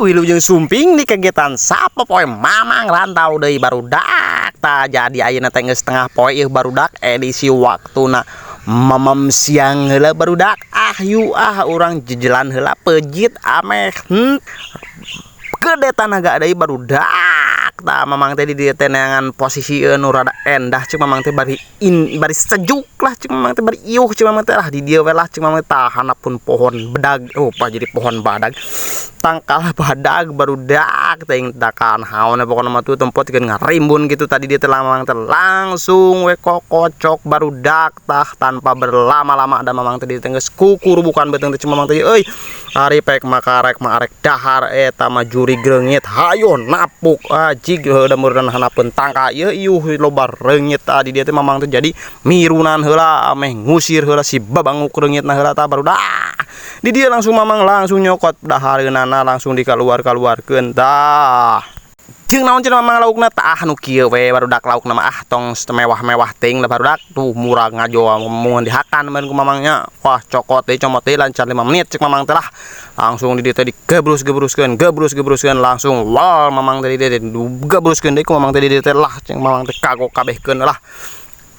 wilujeng sumping di kegiatan sapa poe mamang rantau deui barudak ta jadi ayeuna teh geus tengah poe ieu barudak edisi waktuna mamam siang heula barudak urang jejelan heula pejit ameh gede tanaga deui barudak ta mamang teh di dieu teh neangan posisi nu rada endah cing mamang teh bari sejuk lah cing mamang teh bari iuh cing mamang teh lah di dieu we lah cing mamang teh tahanapun pohon bedag jadi pohon badag tangkal badag barudak teh dakan haona pokona mah tuh tempat dikeun ngarimbun gitu tadi dia teh mamang teh langsung we kokocok barudak tah tanpa berlama-lama ada mamang teh di teh geus kukur bukan beuteung teh mamang teh euy ari pek makarek arek dahar eta mah juri greungit hayo napuk ajig da meureun hanapeun tangka ieu iuh loba reungit tadi dia teh mamang teh jadi mirunan heula ameh ngusir heula si babanguk reungitna heula tah barudak di dia langsung mamang langsung nyokot dahareunana langsung dikaluar-kaluarkeun tah jeung naon cenah mamang laukna tah anu kieu we barudak laukna mah tong mewah-mewah teuing lah barudak tuh murah ngajo mun dihakan men ku mamangnya wah cokot deui comot deui lancar 5 menit cek mamang teh lah langsung di dieu teh digebrus-gebruskeun langsung wal mamang teh di dieu gebruskeun deui ku mamang teh di dieu teh lah cek mamang teh kagok kabehkeun lah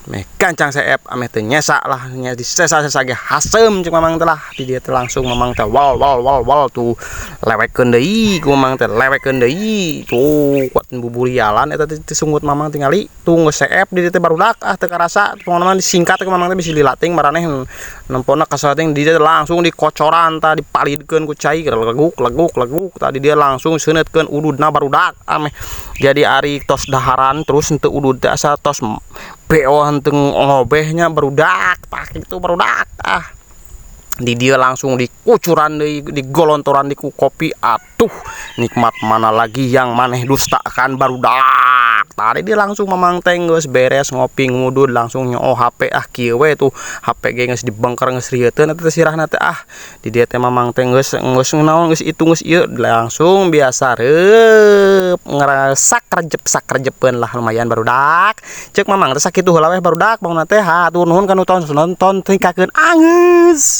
meh gancang seep ameh teh nyesa lah nya disesa-sesa ge hasem cek mamang teh lah di dieu teh langsung mamang teh wal tuh lewekeun deui ku mamang teh lewekeun deui tuh kuat buburialan eta teh sungut mamang tingali tuh geus seep di dieu teh barudak teu karasa pokona disingkat ke mamang teh bisi lilating maraneh nempona kasating di dieu langsung dikocoran tah dipalidkeun ku cai leguk tadi dia langsung seunetkeun ududna barudak ameh jadi ari tos daharan terus henteu udud teh asa tos beo henteu ngobehnya barudak tah kitu barudak di dia langsung dikucuran deui digolontoran di kopi atuh nikmat mana lagi yang maneh dustakan barudak tadi dia langsung mamang teh geus beres ngopi ngudud langsung nyoo HP kieu we tuh HP ge geus dibengker geus rieuteun eta teh sirahna teh di dia teh mamang teh geus naon geus itu geus ieu langsung biasa reup ngerasak rejepeun lah lumayan barudak ceuk mamang teh sakitu heula we barudak pokona teh hatur nuhun kanu nonton tingkakeun angeus.